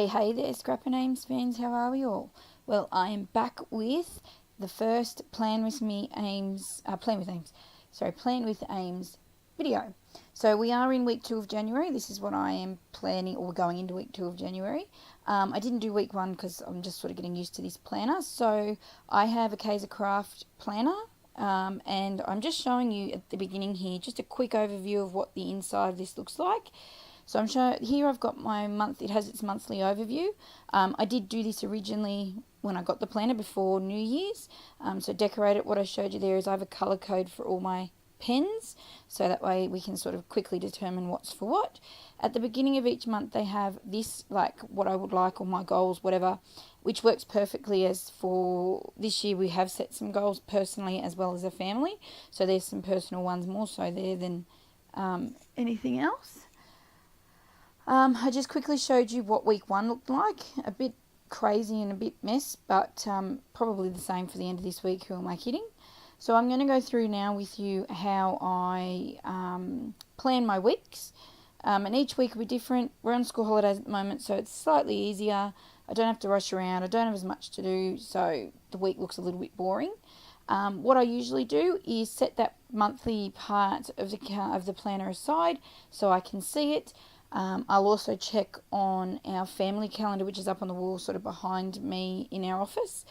Hey there, Scrap and Ames fans, how are we all? Well, I am back with the first Plan with Ames video. So we are in week 2 of January. This is what I am planning, or going into week 2 of January. I didn't do week 1 because I'm just sort of getting used to this planner. So I have a Kaisercraft planner. And I'm just showing you at the beginning here just a quick overview of what the inside of this looks like. So I'm showing here, I've got my month, it has its monthly overview. I did do this originally when I got the planner before New Year's. So decorate it, what I showed you there is I have a colour code for all my pens, so that way we can sort of quickly determine what's for what. At the beginning of each month they have this, like what I would like, or my goals, whatever, which works perfectly as for this year. We have set some goals personally as well as a family, so there's some personal ones more so there than anything else. I just quickly showed you what week 1 looked like. A bit crazy and a bit mess, but probably the same for the end of this week. Who am I kidding? So I'm going to go through now with you how I plan my weeks. And each week will be different. We're on school holidays at the moment, so it's slightly easier. I don't have to rush around. I don't have as much to do, so the week looks a little bit boring. What I usually do is set that monthly part of the planner aside so I can see it. I'll also check on our family calendar, which is up on the wall sort of behind me in our office,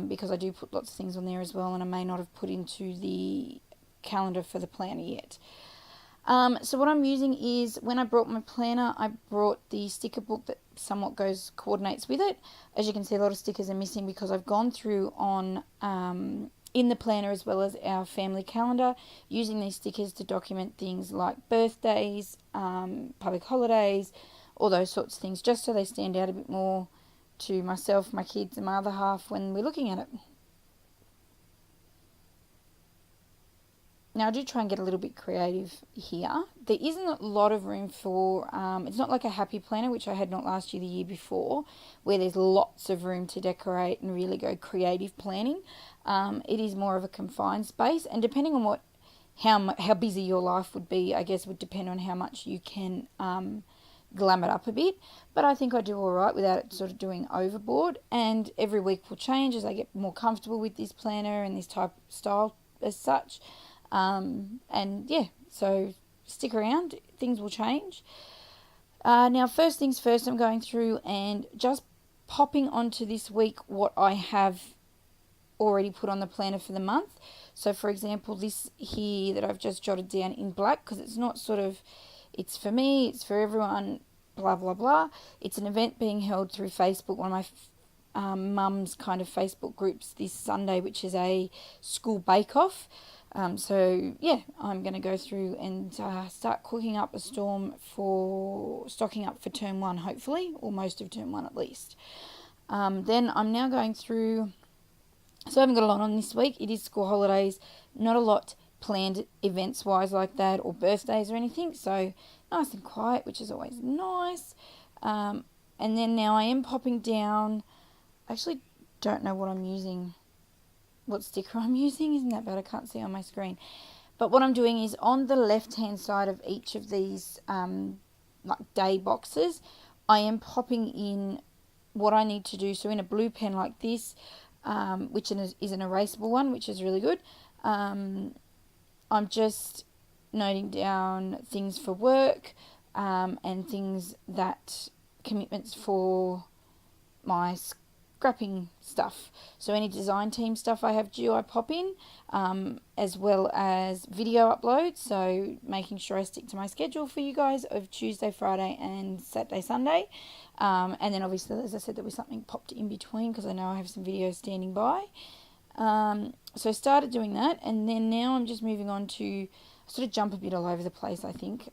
because I do put lots of things on there as well, and I may not have put into the calendar for the planner yet. So what I'm using is, when I brought my planner, I brought the sticker book that somewhat coordinates with it. As you can see, a lot of stickers are missing because I've gone through on in the planner as well as our family calendar, using these stickers to document things like birthdays, public holidays, all those sorts of things, just so they stand out a bit more to myself, my kids and my other half when we're looking at it. Now I do try and get a little bit creative here. There isn't a lot of room for, it's not like a happy planner, which I had not last year, the year before, where there's lots of room to decorate and really go creative planning. It is more of a confined space, and depending on how busy your life would be, I guess would depend on how much you can glam it up a bit. But I think I do all right without it sort of doing overboard, and every week will change as I get more comfortable with this planner and this type of style as such. And yeah, so stick around, things will change. Now first things first, I'm going through and just popping onto this week what I have already put on the planner for the month. So for example, this here that I've just jotted down in black, because it's not sort of, it's for me, it's for everyone, blah blah blah. It's an event being held through Facebook, one of my mum's kind of Facebook groups, this Sunday, which is a school bake-off. So yeah, I'm going to go through and start cooking up a stocking up for term 1, hopefully, or most of term 1 at least. Then I'm now going through, so I haven't got a lot on this week. It is school holidays, not a lot planned events wise like that, or birthdays or anything, so nice and quiet, which is always nice. And then now I am popping down, I actually don't know what I'm using, what sticker I'm using. Isn't that bad? I can't see on my screen. But what I'm doing is, on the left hand side of each of these like day boxes, I am popping in what I need to do. So in a blue pen like this, which is an erasable one, which is really good, I'm just noting down things for work, and things that, commitments for my scrapping stuff. So any design team stuff I have due, I pop in, as well as video uploads, so making sure I stick to my schedule for you guys of Tuesday, Friday and Saturday, Sunday. And then obviously, as I said, there was something popped in between because I know I have some videos standing by. So I started doing that, and then now I'm just moving on to sort of jump a bit all over the place, I think.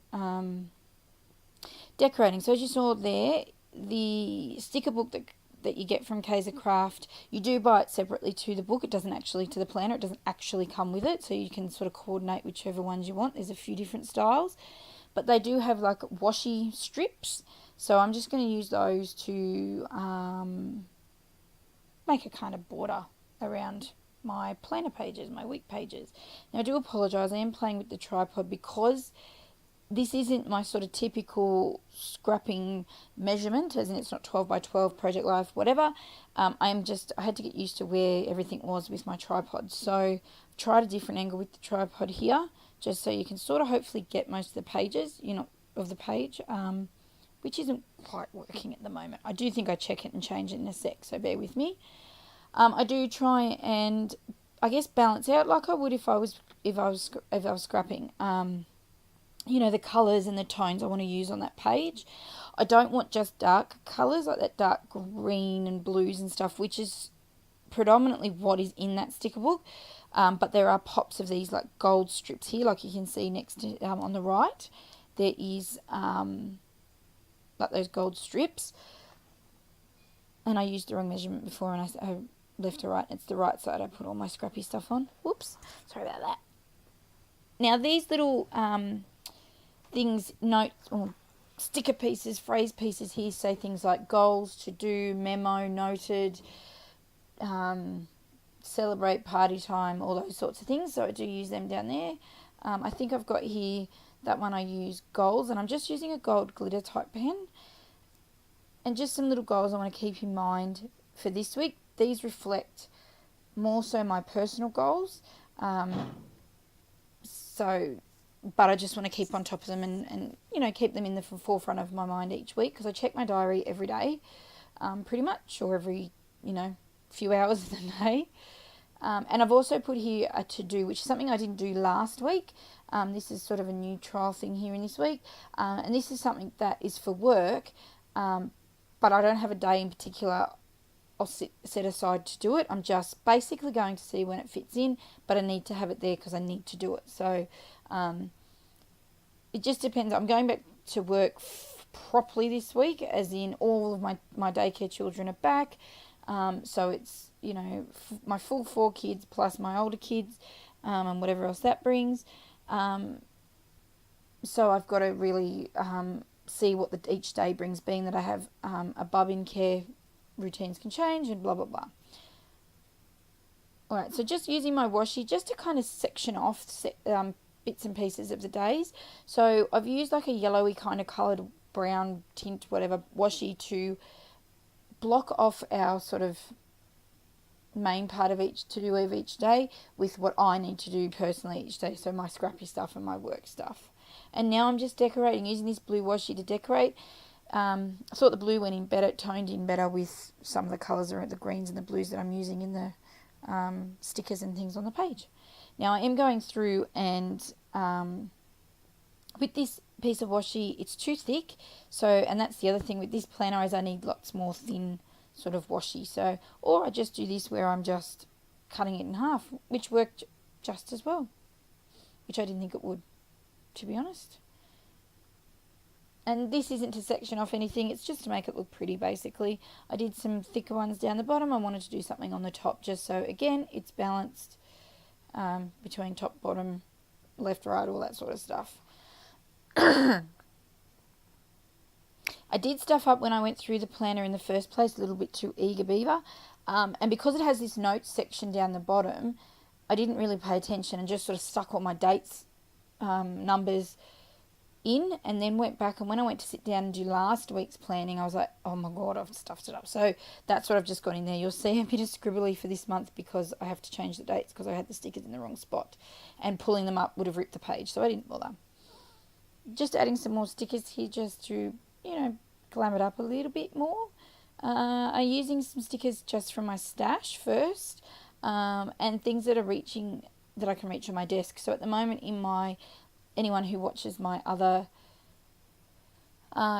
Decorating. So as you saw there, the sticker book that you get from Kaisercraft, you do buy it separately to the book. It doesn't actually, to the planner, it doesn't actually come with it, so you can sort of coordinate whichever ones you want. There's a few different styles, but they do have like washi strips, so I'm just going to use those to make a kind of border around my planner pages, my week pages. Now I do apologise, I am playing with the tripod because this isn't my sort of typical scrapping measurement, as in it's not 12 by 12 Project Life, whatever. I had to get used to where everything was with my tripod. So I've tried a different angle with the tripod here, just so you can sort of hopefully get most of the pages, of the page, which isn't quite working at the moment. I do think I check it and change it in a sec, so bear with me. I do try and, I guess, balance out like I would if I was scrapping. The colours and the tones I want to use on that page. I don't want just dark colours, like that dark green and blues and stuff, which is predominantly what is in that sticker book. But there are pops of these like gold strips here, like you can see next to on the right. There is like those gold strips. And I used the wrong measurement before, and I left to right. It's the right side I put all my scrappy stuff on. Whoops, sorry about that. Now these little things, notes or sticker pieces, phrase pieces here say things like goals, to do, memo, noted, celebrate, party time, all those sorts of things. So I do use them down there. I think I've got here that one I use goals, and I'm just using a gold glitter type pen. And just some little goals I want to keep in mind for this week. These reflect more so my personal goals. But I just want to keep on top of them and keep them in the forefront of my mind each week, because I check my diary every day, pretty much, or every, few hours of the day. And I've also put here a to-do, which is something I didn't do last week. This is sort of a new trial thing here in this week. And this is something that is for work, but I don't have a day in particular I'll set aside to do it. I'm just basically going to see when it fits in, but I need to have it there because I need to do it. So it just depends. I'm going back to work properly this week, as in all of my daycare children are back. So it's, my full 4 kids plus my older kids, and whatever else that brings. So I've got to really see what each day brings, being that I have a bub in care, routines can change, and blah, blah, blah. Alright, so just using my washi just to kind of section off bits and pieces of the days. So I've used like a yellowy kind of coloured brown tint, whatever, washi to block off our sort of main part of each day with what I need to do personally each day. So my scrappy stuff and my work stuff. And now I'm just decorating, using this blue washi to decorate. I thought the blue went in better, toned in better with some of the colours, or the greens and the blues that I'm using in the stickers and things on the page. Now I am going through and with this piece of washi, it's too thick. So, and that's the other thing with this planner, is I need lots more thin sort of washi. So, or I just do this where I'm just cutting it in half, which worked just as well, which I didn't think it would, to be honest. And this isn't to section off anything, it's just to make it look pretty, basically. I did some thicker ones down the bottom. I wanted to do something on the top, just so, again, it's balanced between top, bottom, left, right, all that sort of stuff. I did stuff up when I went through the planner in the first place, a little bit too eager beaver. And because it has this notes section down the bottom, I didn't really pay attention and just sort of stuck all my dates, numbers in, and then went back, and when I went to sit down and do last week's planning, I was like, oh my god, I've stuffed it up. So that's what I've just got in there. You'll see a bit of scribbly for this month because I have to change the dates because I had the stickers in the wrong spot, and pulling them up would have ripped the page, so I didn't bother. Just adding some more stickers here just to, glam it up a little bit more. I'm using some stickers just from my stash first, and things that I can reach on my desk. So at the moment, anyone who watches my other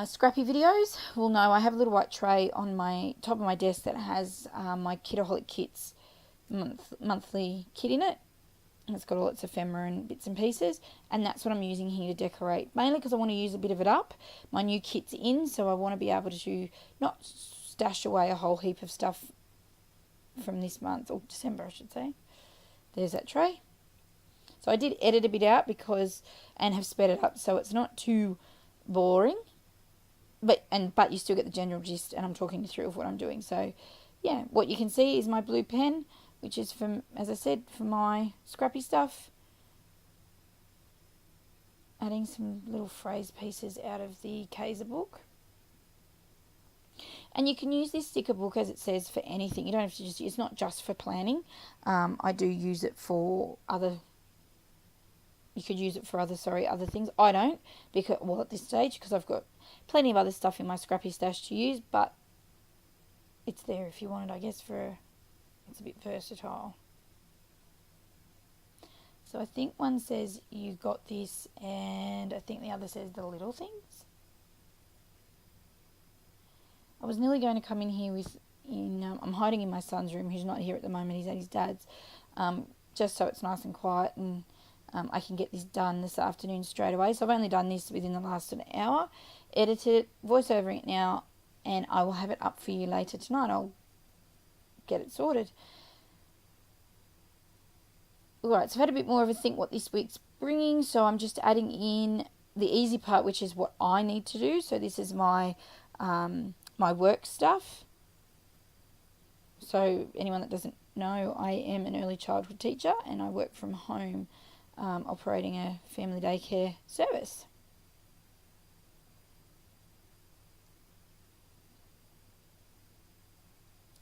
scrappy videos will know I have a little white tray on my top of my desk that has my Kitaholic Kits monthly kit in it. And it's got all its ephemera and bits and pieces, and that's what I'm using here to decorate, mainly because I want to use a bit of it up. My new kit's in, so I want to be able to not stash away a whole heap of stuff from this month, or December I should say. There's that tray. So I did edit a bit out and have sped it up so it's not too boring, but you still get the general gist, and I'm talking you through of what I'm doing. So yeah, what you can see is my blue pen, which is from, as I said, for my scrappy stuff. adding some little phrase pieces out of the Kaiser book. And you can use this sticker book, as it says, for anything. You don't have to just, it's not just for planning. I do use it for other, you could use it for other things. I don't, because, well, at this stage, because I've got plenty of other stuff in my scrappy stash to use, but it's there if you want it, I guess, it's a bit versatile. So I think one says you got this, and I think the other says the little things. I was nearly going to come in here I'm hiding in my son's room, who's not here at the moment, he's at his dad's, just so it's nice and quiet, and I can get this done this afternoon straight away. So I've only done this within the last an hour, edited it, voiceovering it now, and I will have it up for you later tonight. I'll get it sorted. Alright, so I've had a bit more of a think what this week's bringing, so I'm just adding in the easy part, which is what I need to do. So this is my my work stuff. So anyone that doesn't know, I am an early childhood teacher, and I work from home, operating a family daycare service.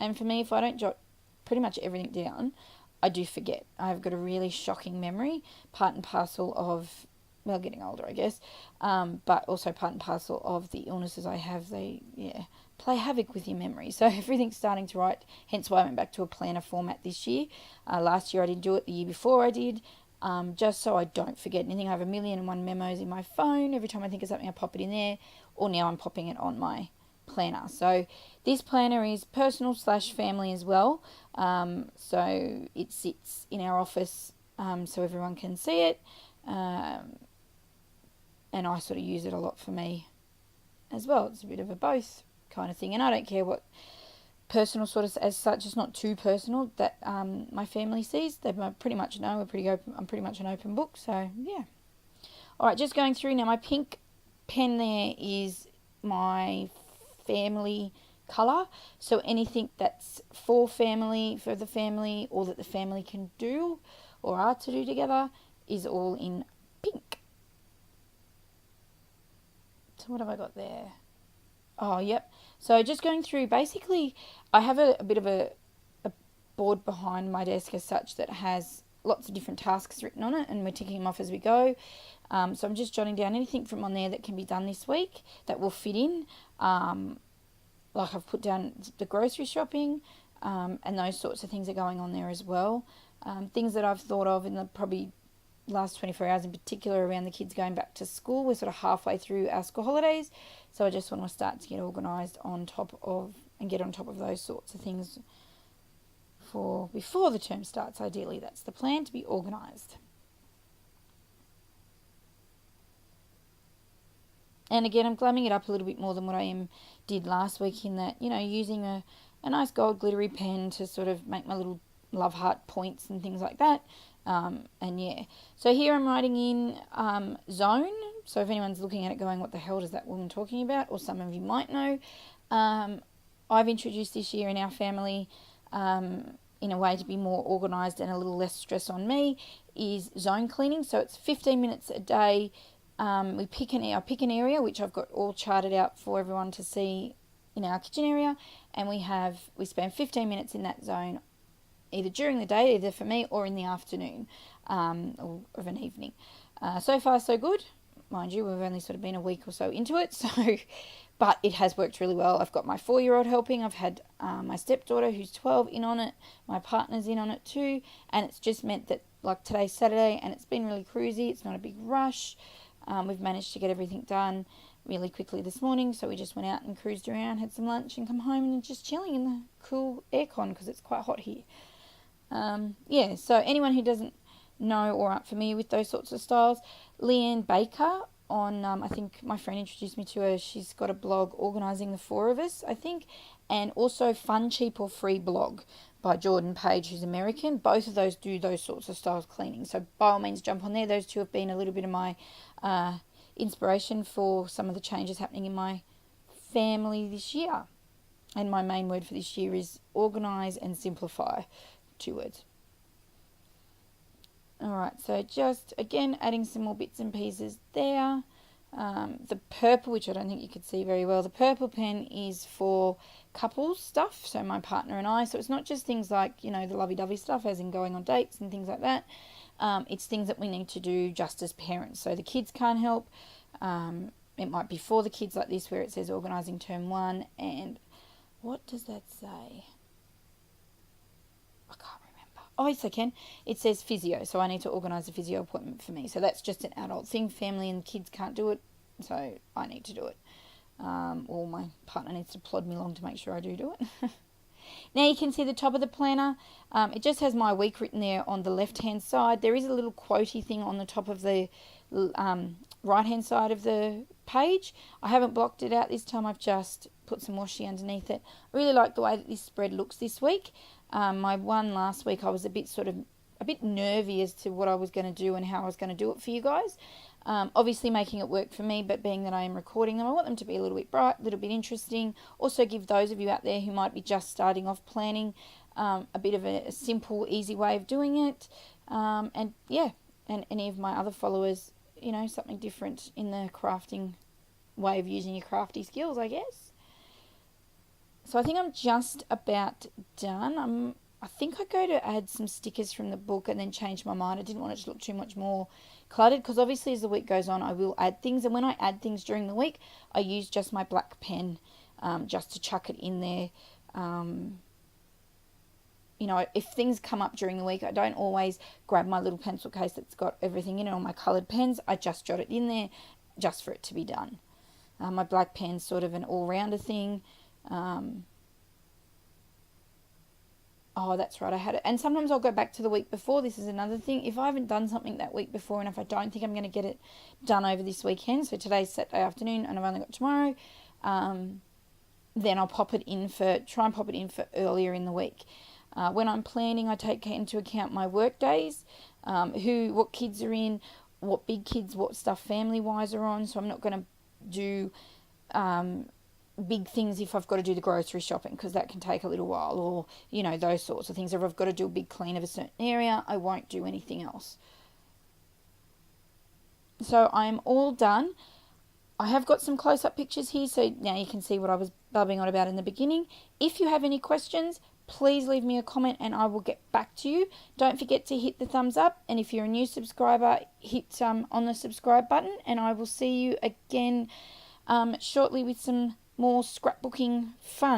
And for me, if I don't jot pretty much everything down, I do forget. I've got a really shocking memory, part and parcel of, well, getting older, I guess, but also part and parcel of the illnesses I have. They, play havoc with your memory. So everything's starting to write, hence why I went back to a planner format this year. Last year I didn't do it, the year before I did, just so I don't forget anything. I have 1,000,001 memos in my phone. Every time I think of something, I pop it in there, or now I'm popping it on my planner. So this planner is personal / family as well. So it sits in our office, so everyone can see it. And I sort of use it a lot for me as well. It's a bit of a both kind of thing, and I don't care what personal sort of as such. It's not too personal that my family sees. They pretty much know we're pretty open. I'm pretty much an open book. So yeah. All right, just going through now. My pink pen there is my family colour. So anything that's for the family, or that the family can do or are to do together, is all in pink. So what have I got there? Oh, yep. So just going through, basically, I have a bit of a board behind my desk as such that has lots of different tasks written on it, and we're ticking them off as we go. So I'm just jotting down anything from on there that can be done this week that will fit in. Like I've put down the grocery shopping, and those sorts of things are going on there as well. Things that I've thought of in the probably last 24 hours in particular around the kids going back to school. We're sort of halfway through our school holidays, so I just want to start to get organised and get on top of those sorts of things for before the term starts. Ideally, that's the plan, to be organised. And again, I'm glamming it up a little bit more than what I did last week, in that, using a nice gold glittery pen to sort of make my little love heart points and things like that. And yeah, so here I'm writing in zone. So if anyone's looking at it going, what the hell is that woman talking about? Or some of you might know. I've introduced this year in our family, in a way to be more organised and a little less stress on me, is zone cleaning. So it's 15 minutes a day. I pick an area, which I've got all charted out for everyone to see in our kitchen area, and we spend 15 minutes in that zone, either during the day, either for me, or in the afternoon, or of an evening. So far, so good. Mind you, we've only sort of been a week or so into it, but it has worked really well. I've got my 4-year-old helping. I've had my stepdaughter, who's 12, in on it. My partner's in on it too, and it's just meant that, like, today's Saturday, and it's been really cruisy. It's not a big rush. We've managed to get everything done really quickly this morning, so we just went out and cruised around, had some lunch, and come home and just chilling in the cool aircon because it's quite hot here. So anyone who doesn't know or aren't familiar with those sorts of styles, Leanne Baker on, I think my friend introduced me to her, she's got a blog, Organising the Four of Us, I think, and also Fun, Cheap or Free blog by Jordan Page, who's American. Both of those do those sorts of styles cleaning, so by all means jump on there. Those two have been a little bit of my inspiration for some of the changes happening in my family this year. And my main word for this year is organise and simplify. 2 words. Alright, so just again adding some more bits and pieces there. The purple, which I don't think you could see very well, the purple pen is for couples stuff, so my partner and I. So it's not just things like, the lovey-dovey stuff, as in going on dates and things like that. It's things that we need to do just as parents. So the kids can't help. It might be for the kids like this, where it says organising term 1. And what does that say? I can't remember. Oh, yes, I can. It says physio, so I need to organise a physio appointment for me. So that's just an adult thing. Family and kids can't do it, so I need to do it. Or my partner needs to plod me along to make sure I do it. Now you can see the top of the planner. It just has my week written there on the left-hand side. There is a little quotey thing on the top of the right-hand side of the page. I haven't blocked it out this time. I've just put some washi underneath it. I really like the way that this spread looks this week. My one last week, I was a bit nervy as to what I was going to do and how I was going to do it for you guys. Obviously making it work for me, but being that I am recording them, I want them to be a little bit bright, a little bit interesting. Also give those of you out there who might be just starting off planning a bit of a simple, easy way of doing it. And any of my other followers, something different in the crafting way of using your crafty skills, I guess. So I think I'm just about done. I think I go to add some stickers from the book and then change my mind. I didn't want it to look too much more cluttered, because obviously as the week goes on I will add things, and when I add things during the week I use just my black pen just to chuck it in there. If things come up during the week, I don't always grab my little pencil case that's got everything in it, or my coloured pens. I just jot it in there just for it to be done. My black pen's sort of an all-rounder thing. Oh, that's right, I had it. And sometimes I'll go back to the week before. This is another thing. If I haven't done something that week before, and if I don't think I'm going to get it done over this weekend, so today's Saturday afternoon and I've only got tomorrow, then I'll try and pop it in for earlier in the week. When I'm planning, I take into account my work days, what kids are in, what big kids, what stuff family-wise are on. So I'm not going to do big things if I've got to do the grocery shopping, because that can take a little while, or those sorts of things. If I've got to do a big clean of a certain area, I won't do anything else. So I'm all done. I have got some close-up pictures here, so now you can see what I was babbling on about in the beginning. If you have any questions, please leave me a comment and I will get back to you. Don't forget to hit the thumbs up, and if you're a new subscriber, hit on the subscribe button, and I will see you again shortly with some more scrapbooking fun.